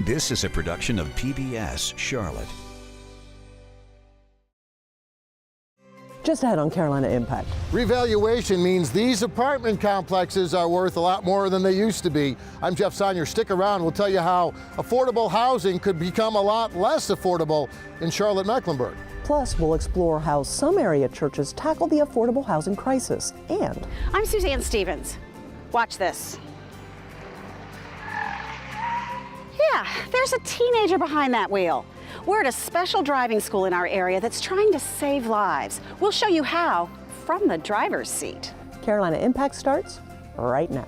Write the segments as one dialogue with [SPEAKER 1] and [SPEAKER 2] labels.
[SPEAKER 1] This is a production of PBS Charlotte.
[SPEAKER 2] Just ahead on Carolina Impact.
[SPEAKER 3] Revaluation means these apartment complexes are worth a lot more than they used to be. I'm Jeff Sonyer. Stick around. We'll tell you how affordable housing could become a lot less affordable in Charlotte, Mecklenburg.
[SPEAKER 2] Plus, we'll explore how some area churches tackle the affordable housing crisis. And
[SPEAKER 4] I'm Suzanne Stevens. Watch this. Yeah, there's a teenager behind that wheel. We're at a special driving school in our area that's trying to save lives. We'll show you how from the driver's seat.
[SPEAKER 2] Carolina Impact starts right now.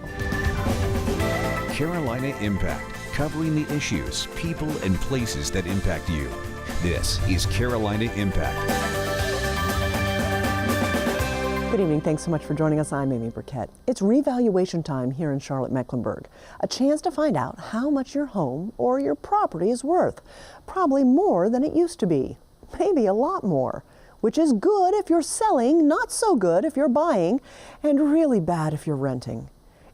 [SPEAKER 1] Carolina Impact, covering the issues, people, and places that impact you. This is Carolina Impact.
[SPEAKER 2] Good evening. Thanks so much for joining us. I'm Amy Burkett. It's revaluation time here in Charlotte, Mecklenburg. A chance to find out how much your home or your property is worth. Probably more than it used to be. Maybe a lot more. Which is good if you're selling, not so good if you're buying, and really bad if you're renting.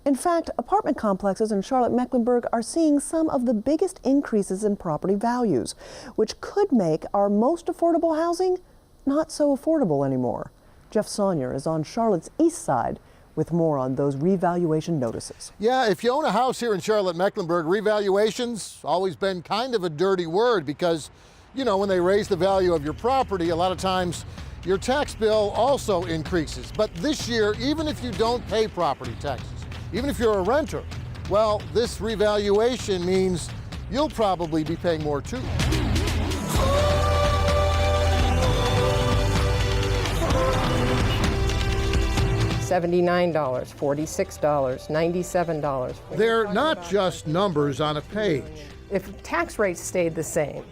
[SPEAKER 2] In fact, apartment complexes in Charlotte, Mecklenburg are seeing some of the biggest increases in property values, which could make our most affordable housing not so affordable anymore. Jeff Sonyer is on Charlotte's east side with more on those revaluation notices.
[SPEAKER 3] Yeah, if you own a house here in Charlotte, Mecklenburg, revaluations always been kind of a dirty word because, you know, when they raise the value of your property, a lot of times your tax bill also increases. But this year, even if you don't pay property taxes, even if you're a renter, well, this revaluation means you'll probably be paying more too.
[SPEAKER 5] $79, $46, $97.
[SPEAKER 3] They're not just numbers on a page.
[SPEAKER 5] If tax rates stayed the same,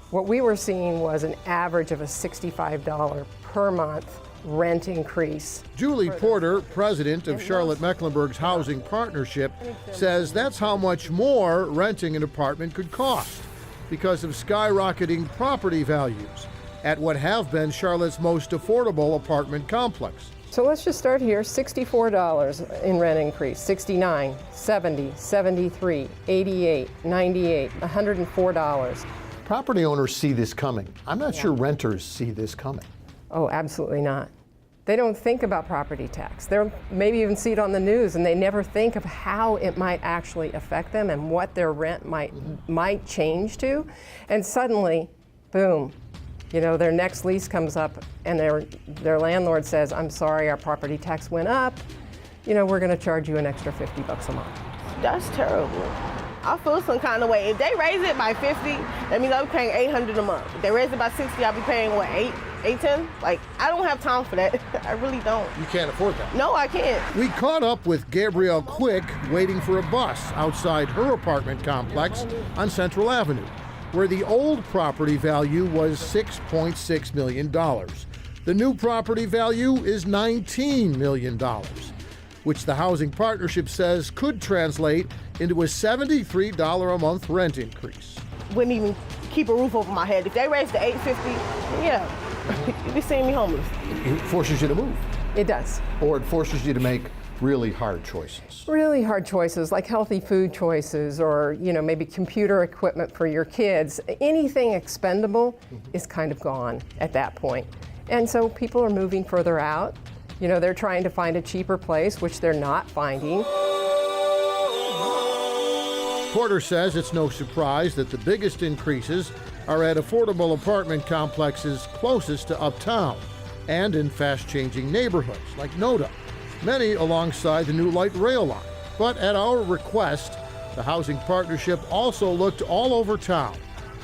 [SPEAKER 5] what we were seeing was an average of a $65 per month rent increase.
[SPEAKER 3] Julie Porter, president of Charlotte Mecklenburg's Housing Partnership, says that's how much more renting an apartment could cost because of skyrocketing property values at what have been Charlotte's most affordable apartment complex.
[SPEAKER 5] So let's just start here. $64 in rent increase, $69, $70, $73, $88, $98, $104.
[SPEAKER 3] Property owners see this coming. I'm not sure renters see this coming.
[SPEAKER 5] Oh, absolutely not. They don't think about property tax. They maybe even see it on the news, and they never think of how it might actually affect them and what their rent might change to. And suddenly, boom, you know, their next lease comes up and their landlord says, I'm sorry, our property tax went up. You know, we're gonna charge you an extra $50 a month.
[SPEAKER 6] That's terrible. I feel some kind of way. If they raise it by 50, that means I'll be paying $800 a month. If they raise it by 60, I'll be paying what, $810? Like, I don't have time for that. I really don't.
[SPEAKER 3] You can't afford that.
[SPEAKER 6] No, I can't.
[SPEAKER 3] We caught up with Gabrielle Quick waiting for a bus outside her apartment complex on Central Avenue, where the old property value was $6.6 million. The new property value is $19 million, which the Housing Partnership says could translate into a $73 a month rent increase.
[SPEAKER 6] Wouldn't even keep a roof over my head. If they raised to $850, yeah, you'd be seeing me homeless.
[SPEAKER 3] It forces you to move.
[SPEAKER 5] It does.
[SPEAKER 3] Or it forces you to make really hard choices.
[SPEAKER 5] Really hard choices, like healthy food choices, or, you know, maybe computer equipment for your kids. Anything expendable is kind of gone at that point. And so people are moving further out. You know, they're trying to find a cheaper place, which they're not finding.
[SPEAKER 3] Porter says it's no surprise that the biggest increases are at affordable apartment complexes closest to uptown and in fast-changing neighborhoods like Noda, many alongside the new light rail line. But at our request, the Housing Partnership also looked all over town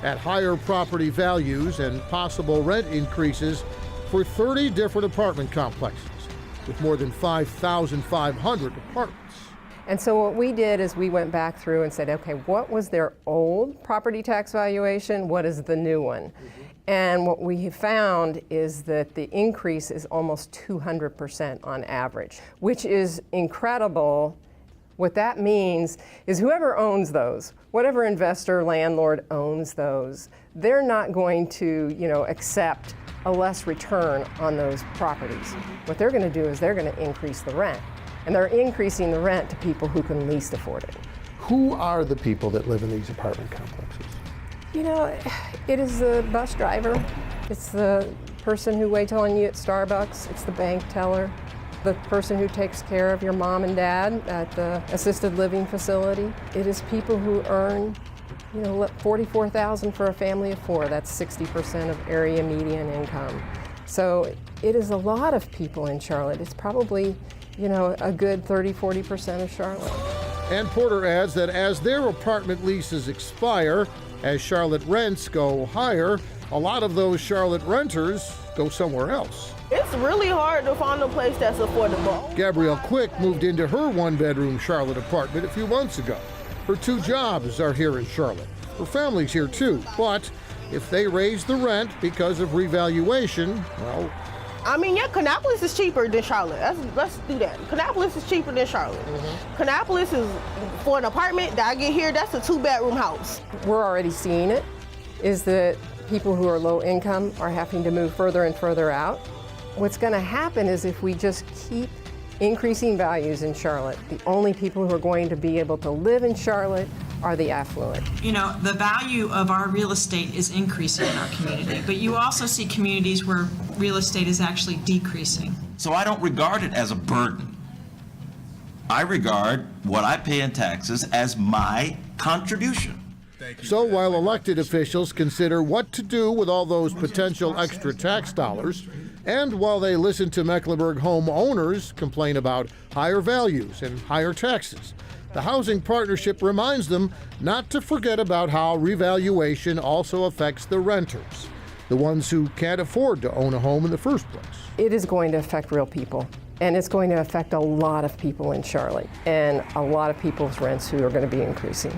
[SPEAKER 3] at higher property values and possible rent increases for 30 different apartment complexes with more than 5,500 apartments.
[SPEAKER 5] And so what we did is we went back through and said, okay, what was their old property tax valuation? What is the new one? And what we have found is that the increase is almost 200% on average, which is incredible. What that means is whoever owns those, whatever investor, landlord owns those, they're not going to, you know, accept a less return on those properties. What they're going to do is they're going to increase the rent. And they're increasing the rent to people who can least afford it.
[SPEAKER 3] Who are the people that live in these apartment complexes?
[SPEAKER 5] You know, it is the bus driver. It's the person who waits on you at Starbucks. It's the bank teller. The person who takes care of your mom and dad at the assisted living facility. It is people who earn, you know, $44,000 for a family of 4. That's 60% of area median income. So it is a lot of people in Charlotte. It's probably, you know, a good 30–40% of Charlotte.
[SPEAKER 3] And Porter adds that as their apartment leases expire, as Charlotte rents go higher, a lot of those Charlotte renters go somewhere else.
[SPEAKER 6] It's really hard to find a place that's affordable.
[SPEAKER 3] Gabrielle Quick moved into her one-bedroom Charlotte apartment a few months ago. Her 2 jobs are here in Charlotte. Her family's here too, but if they raise the rent because of revaluation, well...
[SPEAKER 6] I mean, yeah, Kannapolis is cheaper than Charlotte. Let's do that. Kannapolis is cheaper than Charlotte. Kannapolis is, for an apartment that I get here, that's a 2-bedroom house.
[SPEAKER 5] We're already seeing it, is that people who are low income are having to move further and further out. What's going to happen is if we just keep increasing values in Charlotte, the only people who are going to be able to live in Charlotte are the affluent.
[SPEAKER 7] You know, the value of our real estate is increasing in our community, but you also see communities where real estate is actually decreasing.
[SPEAKER 8] So I don't regard it as a burden. I regard what I pay in taxes as my contribution.
[SPEAKER 3] So while elected officials consider what to do with all those potential extra tax dollars, and while they listen to Mecklenburg homeowners complain about higher values and higher taxes, the Housing Partnership reminds them not to forget about how revaluation also affects the renters, the ones who can't afford to own a home in the first place.
[SPEAKER 5] It is going to affect real people, and it's going to affect a lot of people in Charlotte, and a lot of people's rents who are going to be increasing.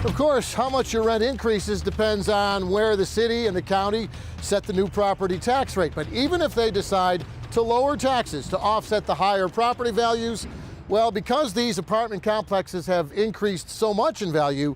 [SPEAKER 3] Of course, how much your rent increases depends on where the city and the county set the new property tax rate. But even if they decide to lower taxes to offset the higher property values, well, because these apartment complexes have increased so much in value,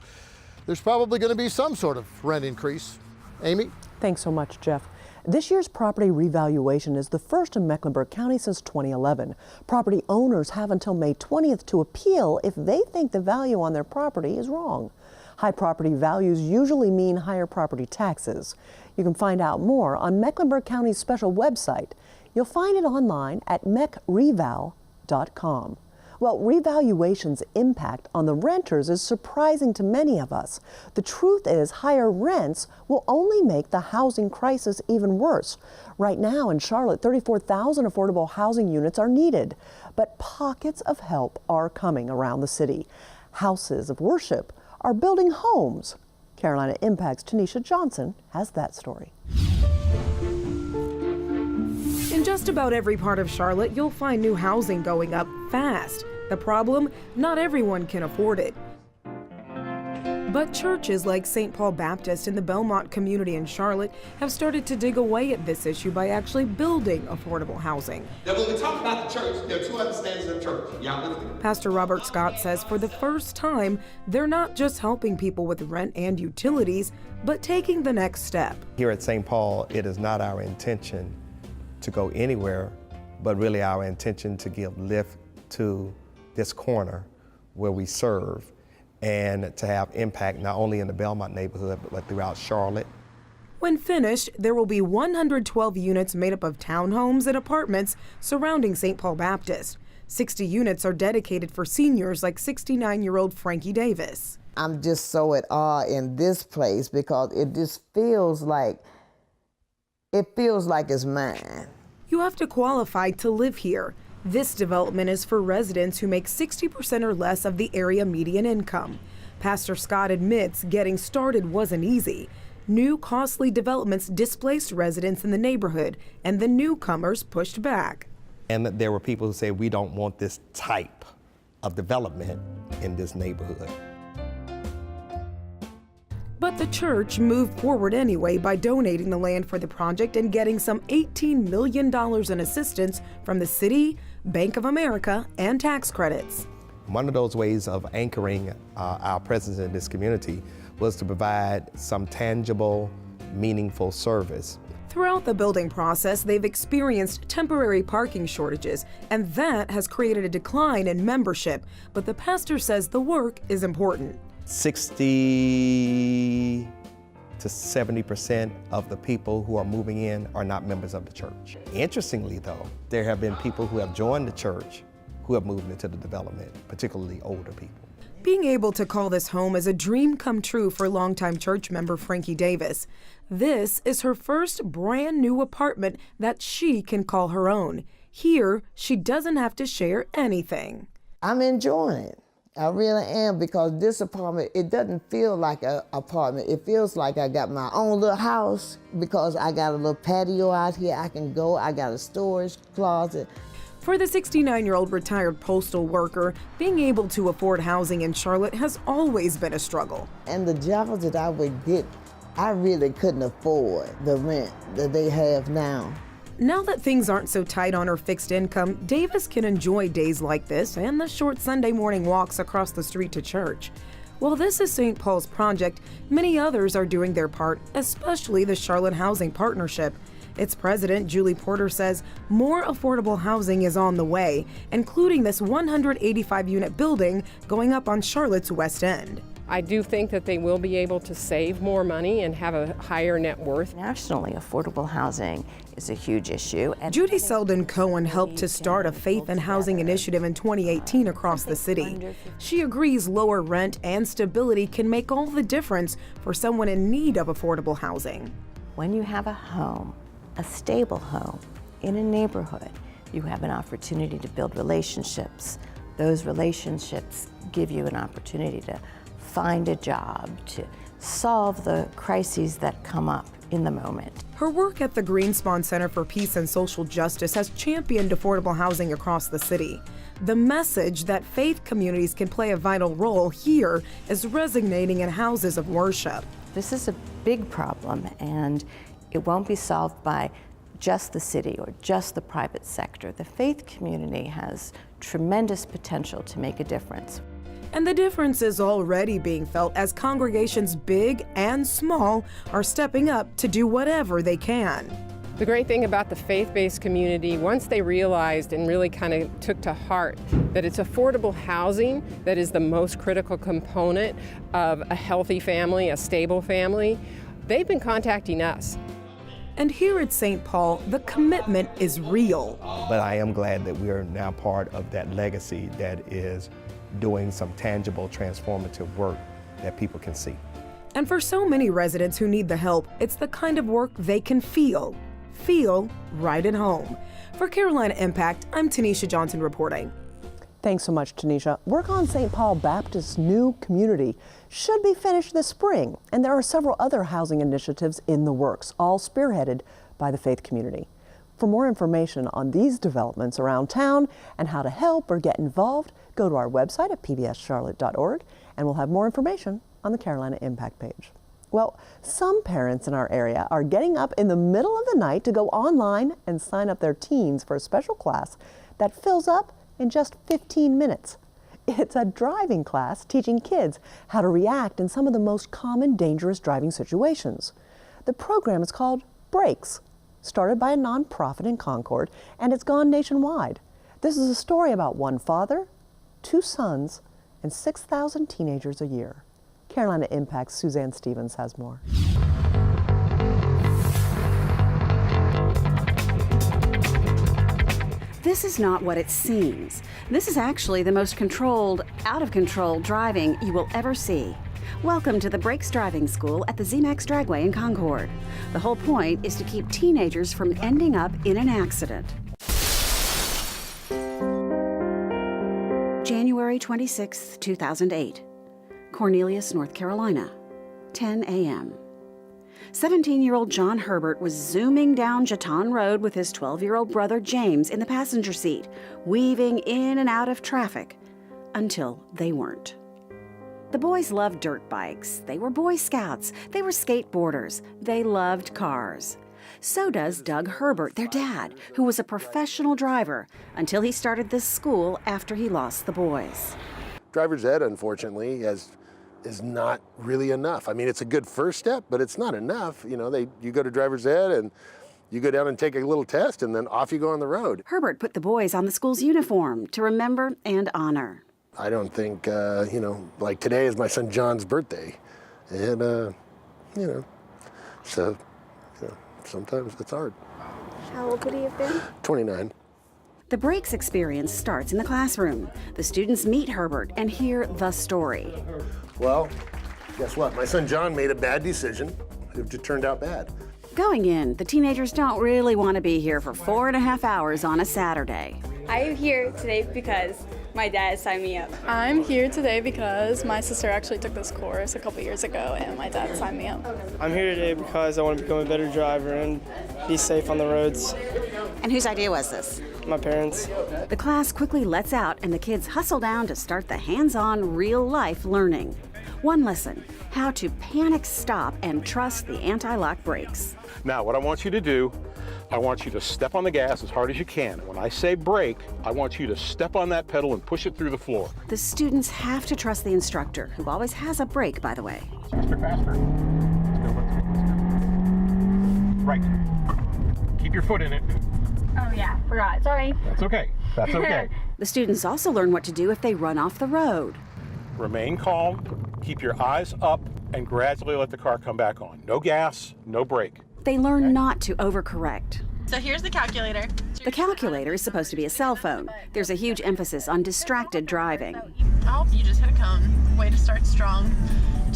[SPEAKER 3] there's probably going to be some sort of rent increase. Amy?
[SPEAKER 2] Thanks so much, Jeff. This year's property revaluation is the first in Mecklenburg County since 2011. Property owners have until May 20th to appeal if they think the value on their property is wrong. High property values usually mean higher property taxes. You can find out more on Mecklenburg County's special website. You'll find it online at meckreval.com. Well, revaluation's impact on the renters is surprising to many of us. The truth is, higher rents will only make the housing crisis even worse. Right now in Charlotte, 34,000 affordable housing units are needed, but pockets of help are coming around the city. Houses of worship are building homes. Carolina Impact's Tanisha Johnson has that story.
[SPEAKER 9] In just about every part of Charlotte, you'll find new housing going up fast. The problem, not everyone can afford it. But churches like St. Paul Baptist in the Belmont community in Charlotte have started to dig away at this issue by actually building affordable housing.
[SPEAKER 10] Now, when we talk about the church, there are 2 understandings of the church. Y'all with me?
[SPEAKER 9] Pastor Robert Scott says for the first time, they're not just helping people with rent and utilities, but taking the next step.
[SPEAKER 11] Here at St. Paul, it is not our intention to go anywhere, but really our intention to give lift to this corner where we serve, and to have impact not only in the Belmont neighborhood, but throughout Charlotte.
[SPEAKER 9] When finished, there will be 112 units made up of townhomes and apartments surrounding St. Paul Baptist. 60 units are dedicated for seniors like 69-year-old Frankie Davis.
[SPEAKER 12] I'm just so at awe in this place because it just feels like it's mine.
[SPEAKER 9] You have to qualify to live here. This development is for residents who make 60% or less of the area median income. Pastor Scott admits getting started wasn't easy. New costly developments displaced residents in the neighborhood, and the newcomers pushed back.
[SPEAKER 11] And there were people who say, we don't want this type of development in this neighborhood.
[SPEAKER 9] But the church moved forward anyway by donating the land for the project and getting some $18 million in assistance from the city, Bank of America, and tax credits.
[SPEAKER 11] One of those ways of anchoring our presence in this community was to provide some tangible, meaningful service.
[SPEAKER 9] Throughout the building process, they've experienced temporary parking shortages, and that has created a decline in membership. But the pastor says the work is important.
[SPEAKER 11] 60 to 70% of the people who are moving in are not members of the church. Interestingly, though, there have been people who have joined the church who have moved into the development, particularly older people.
[SPEAKER 9] Being able to call this home is a dream come true for longtime church member Frankie Davis. This is her first brand new apartment that she can call her own. Here, she doesn't have to share anything.
[SPEAKER 12] I'm enjoying it. I really am, because this apartment, it doesn't feel like an apartment. It feels like I got my own little house, because I got a little patio out here I can go. I got a storage closet.
[SPEAKER 9] For the 69-year-old retired postal worker, being able to afford housing in Charlotte has always been a struggle.
[SPEAKER 12] And the jobs that I would get, I really couldn't afford the rent that they have now.
[SPEAKER 9] Now that things aren't so tight on her fixed income, Davis can enjoy days like this and the short Sunday morning walks across the street to church. While this is St. Paul's project, many others are doing their part, especially the Charlotte Housing Partnership. Its president, Julie Porter, says more affordable housing is on the way, including this 185-unit building going up on Charlotte's West End.
[SPEAKER 5] I do think that they will be able to save more money and have a higher net worth.
[SPEAKER 13] Nationally, affordable housing is a huge issue.
[SPEAKER 9] Judy Selden Cohen helped to start a faith and housing initiative in 2018 across the city. She agrees lower rent and stability can make all the difference for someone in need of affordable housing.
[SPEAKER 13] When you have a home, a stable home, in a neighborhood, you have an opportunity to build relationships. Those relationships give you an opportunity to find a job, to solve the crises that come up in the moment.
[SPEAKER 9] Her work at the Greenspan Center for Peace and Social Justice has championed affordable housing across the city. The message that faith communities can play a vital role here is resonating in houses of worship.
[SPEAKER 13] This is a big problem, and it won't be solved by just the city or just the private sector. The faith community has tremendous potential to make a difference.
[SPEAKER 9] And the difference is already being felt as congregations big and small are stepping up to do whatever they can.
[SPEAKER 5] The great thing about the faith-based community, once they realized and really kind of took to heart that it's affordable housing that is the most critical component of a healthy family, a stable family, they've been contacting us.
[SPEAKER 9] And here at St. Paul, the commitment is real.
[SPEAKER 11] But I am glad that we are now part of that legacy that is doing some tangible, transformative work that people can see.
[SPEAKER 9] And for so many residents who need the help, it's the kind of work they can feel right at home. For Carolina Impact, I'm Tanisha Johnson reporting.
[SPEAKER 2] Thanks so much, Tanisha. Work on St. Paul Baptist's new community should be finished this spring, and there are several other housing initiatives in the works, all spearheaded by the faith community. For more information on these developments around town and how to help or get involved, go to our website at pbscharlotte.org, and we'll have more information on the Carolina Impact page. Well, some parents in our area are getting up in the middle of the night to go online and sign up their teens for a special class that fills up in just 15 minutes. It's a driving class teaching kids how to react in some of the most common dangerous driving situations. The program is called B.R.A.K.E.S, started by a nonprofit in Concord, and it's gone nationwide. This is a story about one father, 2 sons, and 6,000 teenagers a year. Carolina Impact's Suzanne Stevens has more.
[SPEAKER 4] This is not what it seems. This is actually the most controlled, out-of-control driving you will ever see. Welcome to the B.R.A.K.E.S driving school at the ZMAX Dragway in Concord. The whole point is to keep teenagers from ending up in an accident. January 26, 2008. Cornelius, North Carolina, 10 a.m. 17-year-old John Herbert was zooming down Jeton Road with his 12-year-old brother James in the passenger seat, weaving in and out of traffic until they weren't. The boys loved dirt bikes. They were Boy Scouts. They were skateboarders. They loved cars. So does Doug Herbert, their dad, who was a professional driver until he started this school after he lost the boys.
[SPEAKER 14] Driver's ed, unfortunately, has is not really enough. I mean, it's a good first step, but it's not enough. You know, you go to driver's ed and you go down and take a little test and then off you go on the road.
[SPEAKER 4] Herbert put the boys on the school's uniform to remember and honor.
[SPEAKER 14] I don't think, you know, like today is my son John's birthday. And, you know, so you know, sometimes it's hard.
[SPEAKER 4] How old would he have been?
[SPEAKER 14] 29.
[SPEAKER 4] The B.R.A.K.E.S experience starts in the classroom. The students meet Herbert and hear the story.
[SPEAKER 14] Well, guess what? My son John made a bad decision. It just turned out bad.
[SPEAKER 4] Going in, the teenagers don't really want to be here for 4.5 hours on a Saturday.
[SPEAKER 15] I'm here today because my dad signed me up.
[SPEAKER 16] I'm here today because my sister actually took this course a couple years ago and my dad signed me up.
[SPEAKER 17] I'm here today because I want to become a better driver and be safe on the roads.
[SPEAKER 4] And whose idea was this?
[SPEAKER 17] My parents.
[SPEAKER 4] The class quickly lets out and the kids hustle down to start the hands-on, real-life learning. One lesson, how to panic stop and trust the anti-lock brakes.
[SPEAKER 18] Now, what I want you to do, I want you to step on the gas as hard as you can. When I say brake, I want you to step on that pedal and push it through the floor.
[SPEAKER 4] The students have to trust the instructor, who always has a brake, by the way.
[SPEAKER 18] Faster, faster. Let's go. Right. Keep your foot in it.
[SPEAKER 15] Oh yeah, forgot, sorry.
[SPEAKER 18] That's okay. That's okay.
[SPEAKER 4] The students also learn what to do if they run off the road.
[SPEAKER 18] Remain calm, keep your eyes up, and gradually let the car come back on. No gas, no brake.
[SPEAKER 4] They learn not to overcorrect.
[SPEAKER 16] So here's the calculator.
[SPEAKER 4] The calculator is supposed to be a cell phone. There's a huge emphasis on distracted driving.
[SPEAKER 16] Oh, you just hit a cone. Way to start strong.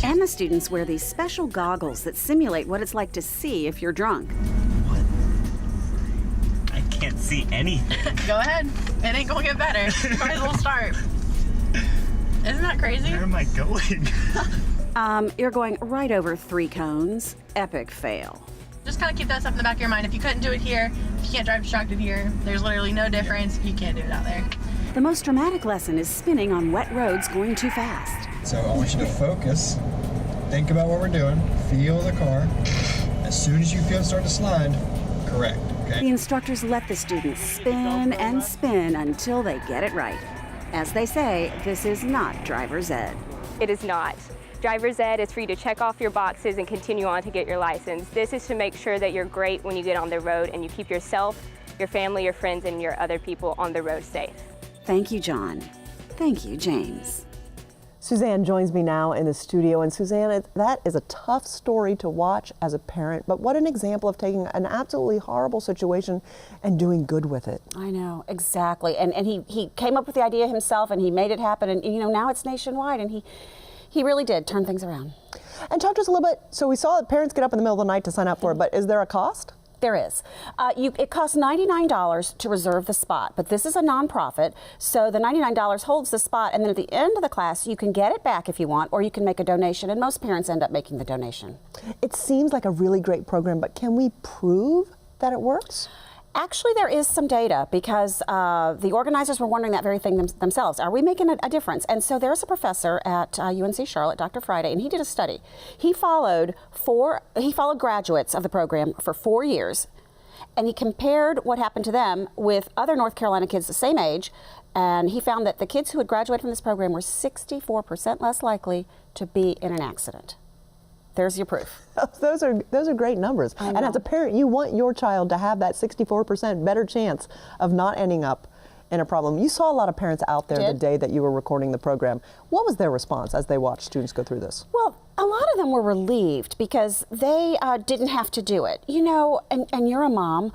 [SPEAKER 4] And the students wear these special goggles that simulate what it's like to see if you're drunk.
[SPEAKER 19] I can't see anything.
[SPEAKER 16] Go ahead. It ain't gonna get better. Might as well start. Isn't that crazy?
[SPEAKER 19] Where am I going?
[SPEAKER 4] You're going right over 3 cones. Epic fail.
[SPEAKER 16] Just kind of keep that stuff in the back of your mind. If you couldn't do it here, if you can't drive distracted here, there's literally no difference. You can't do it out there.
[SPEAKER 4] The most dramatic lesson is spinning on wet roads going too fast.
[SPEAKER 20] So I want you to focus, think about what we're doing, feel the car. As soon as you feel it start to slide, correct, okay?
[SPEAKER 4] The instructors let the students spin and spin until they get it right. As they say, this is not driver's ed.
[SPEAKER 21] It is not. Driver's ed is for you to check off your boxes and continue on to get your license. This is to make sure that you're great when you get on the road and you keep yourself, your family, your friends, and your other people on the road safe.
[SPEAKER 4] Thank you, John. Thank you, James.
[SPEAKER 2] Suzanne joins me now in the studio, and Suzanne, that is a tough story to watch as a parent, but what an example of taking an absolutely horrible situation and doing good with it.
[SPEAKER 4] I know, exactly. And he came up with the idea himself and he made it happen, and you know, now it's nationwide, and he really did turn things around.
[SPEAKER 2] And talk to us a little bit, so we saw that parents get up in the middle of the night to sign up for it, but is there a cost?
[SPEAKER 4] There is. It costs $99 to reserve the spot, but this is a nonprofit, so the $99 holds the spot, and then at the end of the class, you can get it back if you want, or you can make a donation, and most parents end up making the donation.
[SPEAKER 2] It seems like a really great program, but can we prove that it works?
[SPEAKER 4] Actually, there is some data because the organizers were wondering that very thing themselves. Are we making a difference? And so there's a professor at UNC Charlotte, Dr. Friday, and he did a study. He followed graduates of the program for 4 years, and he compared what happened to them with other North Carolina kids the same age, and he found that the kids who had graduated from this program were 64% less likely to be in an accident. There's your proof.
[SPEAKER 2] Those are great numbers. And as a parent, you want your child to have that 64% better chance of not ending up in a problem. You saw a lot of parents out there the day that you were recording the program. What was their response as they watched students go through this?
[SPEAKER 4] Well, a lot of them were relieved because they didn't have to do it. You know, and you're a mom,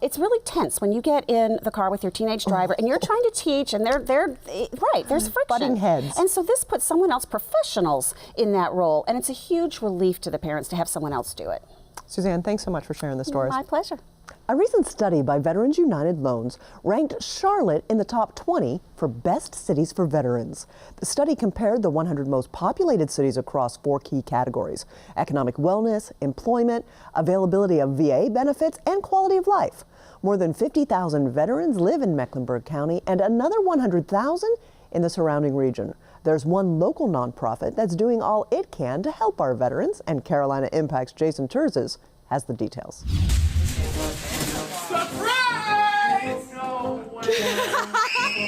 [SPEAKER 4] it's really tense when you get in the car with your teenage driver and you're trying to teach, and there's friction.
[SPEAKER 2] Butting heads.
[SPEAKER 4] And so this puts someone else, professionals, in that role, and it's a huge relief to the parents to have someone else do it.
[SPEAKER 2] Suzanne, thanks so much for sharing the stories.
[SPEAKER 4] My pleasure.
[SPEAKER 2] A recent study by Veterans United Loans ranked Charlotte in the top 20 for best cities for veterans. The study compared the 100 most populated cities across 4 key categories: economic wellness, employment, availability of VA benefits, and quality of life. More than 50,000 veterans live in Mecklenburg County and another 100,000 in the surrounding region. There's one local nonprofit that's doing all it can to help our veterans, and Carolina Impact's Jason Terzes has the details.
[SPEAKER 10] Surprise! No way.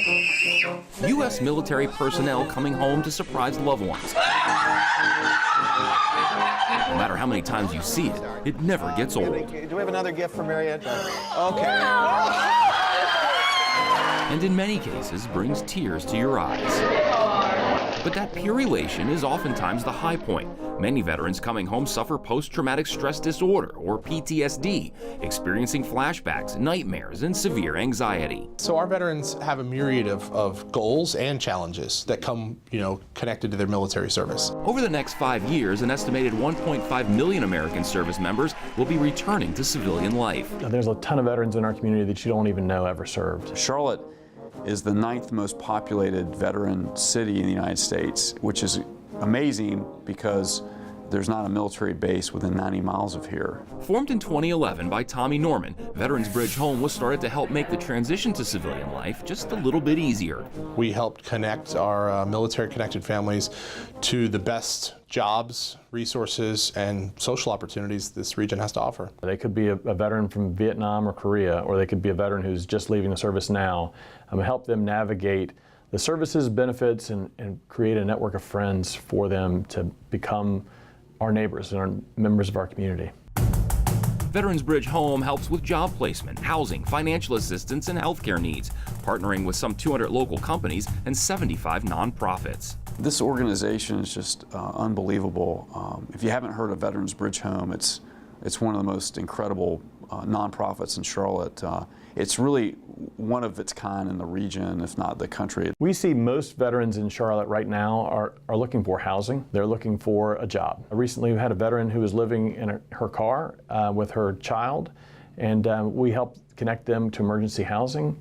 [SPEAKER 1] U.S. military personnel coming home to surprise loved ones. No matter how many times you see it, it never gets old.
[SPEAKER 22] Do we have another gift for Mariette? Okay.
[SPEAKER 1] And in many cases brings tears to your eyes. But that pure elation is oftentimes the high point. Many veterans coming home suffer post-traumatic stress disorder, or PTSD, experiencing flashbacks, nightmares, and severe anxiety.
[SPEAKER 23] So our veterans have a myriad of goals and challenges that come, connected to their military service.
[SPEAKER 1] Over the next 5 years, an estimated 1.5 million American service members will be returning to civilian life.
[SPEAKER 24] There's a ton of veterans in our community that you don't even know ever served.
[SPEAKER 25] Charlotte is the 9th most populated veteran city in the United States, which is amazing because there's not a military base within 90 miles of here.
[SPEAKER 1] Formed in 2011 by Tommy Norman, Veterans Bridge Home was started to help make the transition to civilian life just a little bit easier.
[SPEAKER 23] We helped connect our military-connected families to the best jobs, resources, and social opportunities this region has to offer.
[SPEAKER 24] They could be a veteran from Vietnam or Korea, or they could be a veteran who's just leaving the service now. Help them navigate the services, benefits, and create a network of friends for them to become our neighbors and our members of our community.
[SPEAKER 1] Veterans Bridge Home helps with job placement, housing, financial assistance, and healthcare needs, partnering with some 200 local companies and 75 nonprofits.
[SPEAKER 25] This organization is just unbelievable. If you haven't heard of Veterans Bridge Home, it's one of the most incredible nonprofits in Charlotte. It's really one of its kind in the region, if not the country.
[SPEAKER 24] We see most veterans in Charlotte right now are looking for housing. They're looking for a job. Recently we had a veteran who was living in her car with her child, and we helped connect them to emergency housing.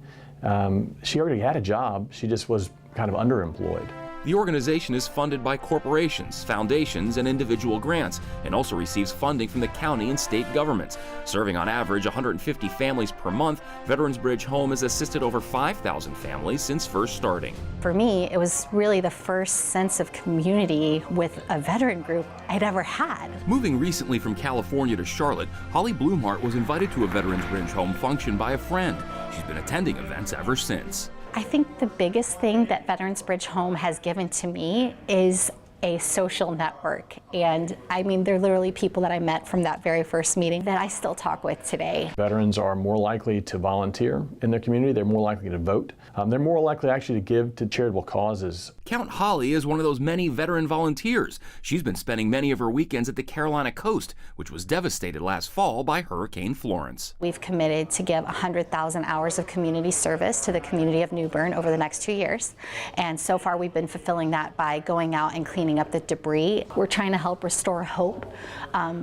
[SPEAKER 24] She already had a job, she just was kind of underemployed.
[SPEAKER 1] The organization is funded by corporations, foundations, and individual grants, and also receives funding from the county and state governments. Serving on average 150 families per month, Veterans Bridge Home has assisted over 5,000 families since first starting.
[SPEAKER 26] For me, it was really the first sense of community with a veteran group I'd ever had.
[SPEAKER 1] Moving recently from California to Charlotte, Holly Blumhart was invited to a Veterans Bridge Home function by a friend. She's been attending events ever since.
[SPEAKER 26] I think the biggest thing that Veterans Bridge Home has given to me is a social network. And I mean, they're literally people that I met from that very first meeting that I still talk with today.
[SPEAKER 24] Veterans are more likely to volunteer in their community. They're more likely to vote. They're more likely actually to give to charitable causes.
[SPEAKER 1] Count Holly is one of those many veteran volunteers. She's been spending many of her weekends at the Carolina coast, which was devastated last fall by Hurricane Florence.
[SPEAKER 26] We've committed to give 100,000 hours of community service to the community of New Bern over the next 2 years. And so far we've been fulfilling that by going out and cleaning up the debris. We're trying to help restore hope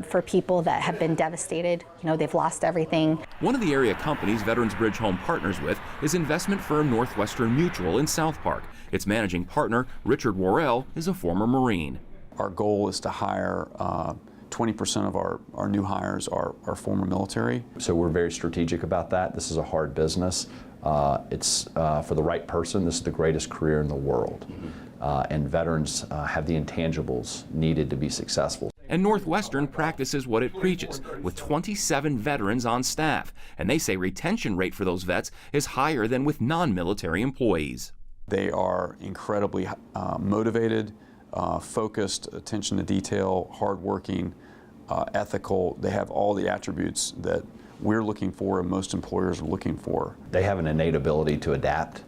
[SPEAKER 26] for people that have been devastated. They've lost everything.
[SPEAKER 1] One of the area companies Veterans Bridge Home partners with is investment firm Northwestern Mutual in South Park. Its managing partner, Richard Worrell, is a former Marine.
[SPEAKER 25] Our goal is to hire 20% of our new hires are former military.
[SPEAKER 27] So we're very strategic about that. This is a hard business. It's for the right person, this is the greatest career in the world. And veterans have the intangibles needed to be successful.
[SPEAKER 1] And Northwestern practices what it preaches, with 27 veterans on staff. And they say retention rate for those vets is higher than with non-military employees.
[SPEAKER 25] They are incredibly motivated, focused, attention to detail, hardworking, ethical. They have all the attributes that we're looking for and most employers are looking for.
[SPEAKER 27] They have an innate ability to adapt.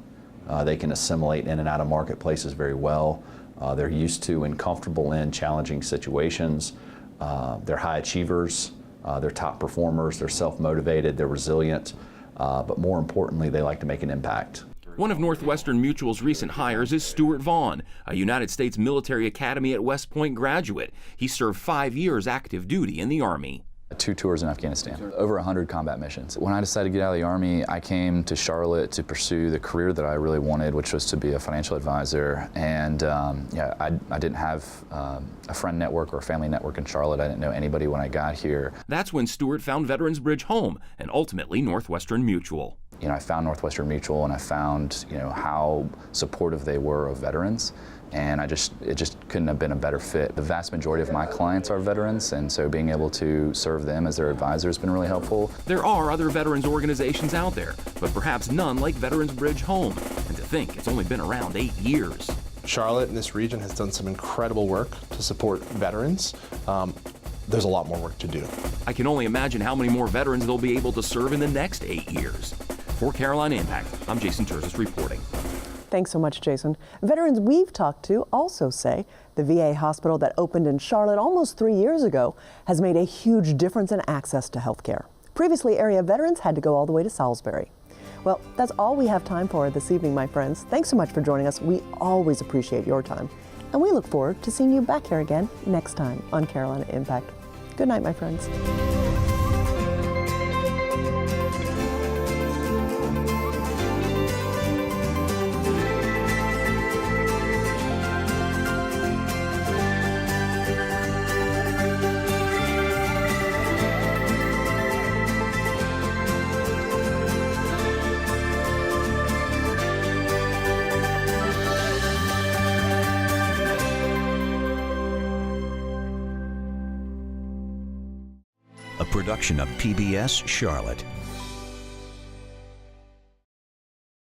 [SPEAKER 27] They can assimilate in and out of marketplaces very well. They're used to and comfortable in challenging situations. They're high achievers. They're top performers. They're self-motivated. They're resilient. But more importantly, they like to make an impact.
[SPEAKER 1] One of Northwestern Mutual's recent hires is Stuart Vaughn, a United States Military Academy at West Point graduate. He served 5 years active duty in the Army.
[SPEAKER 28] 2 tours in Afghanistan, over 100 combat missions. When I decided to get out of the Army, I came to Charlotte to pursue the career that I really wanted, which was to be a financial advisor. And I didn't have a friend network or a family network in Charlotte. I didn't know anybody when I got here.
[SPEAKER 1] That's when Stuart found Veterans Bridge Home and ultimately Northwestern Mutual.
[SPEAKER 28] I found Northwestern Mutual and I found, how supportive they were of veterans. and it just couldn't have been a better fit. The vast majority of my clients are veterans, and so being able to serve them as their advisor has been really helpful.
[SPEAKER 1] There are other veterans organizations out there, but perhaps none like Veterans Bridge Home. And to think it's only been around 8 years.
[SPEAKER 23] Charlotte and this region has done some incredible work to support veterans. There's a lot more work to do.
[SPEAKER 1] I can only imagine how many more veterans they'll be able to serve in the next 8 years. For Carolina Impact, I'm Jason Terzis reporting.
[SPEAKER 2] Thanks so much, Jason. Veterans we've talked to also say the VA hospital that opened in Charlotte almost 3 years ago has made a huge difference in access to health care. Previously, area veterans had to go all the way to Salisbury. Well, that's all we have time for this evening, my friends. Thanks so much for joining us. We always appreciate your time. And we look forward to seeing you back here again next time on Carolina Impact. Good night, my friends.
[SPEAKER 3] A production of PBS Charlotte.